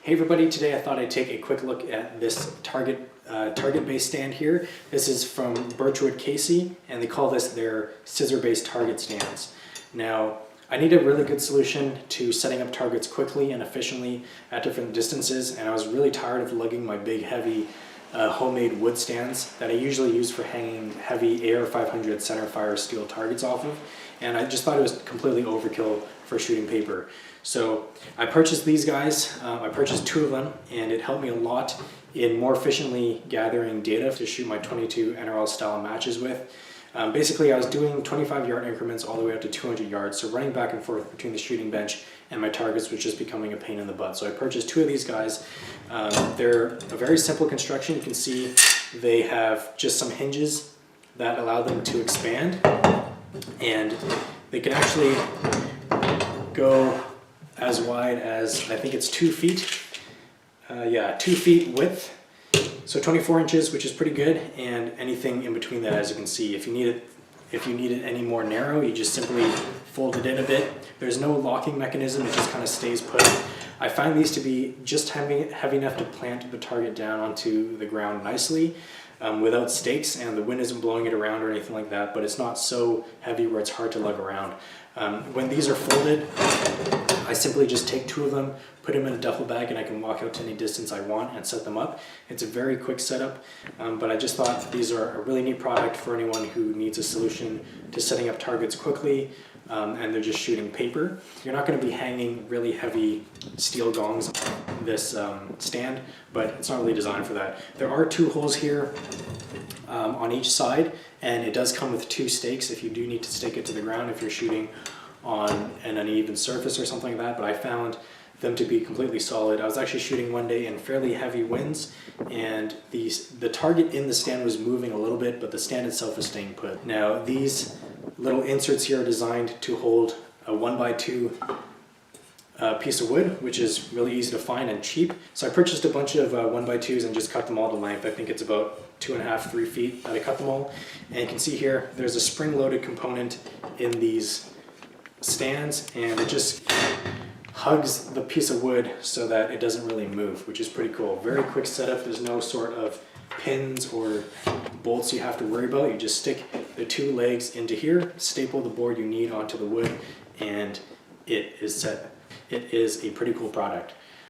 Hey everybody, today I thought I'd take a quick look at this target-based stand here. This is from Birchwood Casey, and they call this their scissor-based target stands. Now, I need a really good solution to setting up targets quickly and efficiently at different distances, and I was really tired of lugging my big, heavy homemade wood stands that I usually use for hanging heavy AR500 centerfire steel targets off of, and I just thought it was completely overkill for shooting paper. So I purchased these guys. I purchased 2 of them, and it helped me a lot in more efficiently gathering data to shoot my 22 NRL style matches with. Basically, I was doing 25-yard increments all the way up to 200 yards, so running back and forth between the shooting bench and my targets was just becoming a pain in the butt. So I purchased 2 of these guys. They're a very simple construction. You can see they have just some hinges that allow them to expand, and they can actually go as wide as, I think it's 2 feet. 2 feet width. So 24 inches, which is pretty good, and anything in between that, as you can see. If you need it any more narrow, you just simply fold it in a bit. There's no locking mechanism, it just kind of stays put. I find these to be just heavy enough to plant the target down onto the ground nicely without stakes, and the wind isn't blowing it around or anything like that, but it's not so heavy where it's hard to lug around. When these are folded, I simply just take 2 of them, put them in a duffel bag, and I can walk out to any distance I want and set them up. It's a very quick setup, but I just thought these are a really neat product for anyone who needs a solution to setting up targets quickly, and they're just shooting paper. You're not going to be hanging really heavy steel gongs on this stand, but it's not really designed for that. There are 2 holes here on each side, and it does come with 2 stakes if you do need to stake it to the ground if you're shooting on an uneven surface or something like that, but I found them to be completely solid. I was actually shooting one day in fairly heavy winds, and the target in the stand was moving a little bit, but the stand itself was staying put. Now, these little inserts here are designed to hold a 1x2 piece of wood, which is really easy to find and cheap. So I purchased a bunch of 1x2s and just cut them all to length. I think it's about 2.5–3 feet that I cut them all. And you can see here, there's a spring-loaded component in these stands, and it just hugs the piece of wood so that it doesn't really move, which is pretty cool. Very quick setup. There's no sort of pins or bolts you have to worry about. You just stick the 2 legs into here, staple the board you need onto the wood, and it is set. It is a pretty cool product.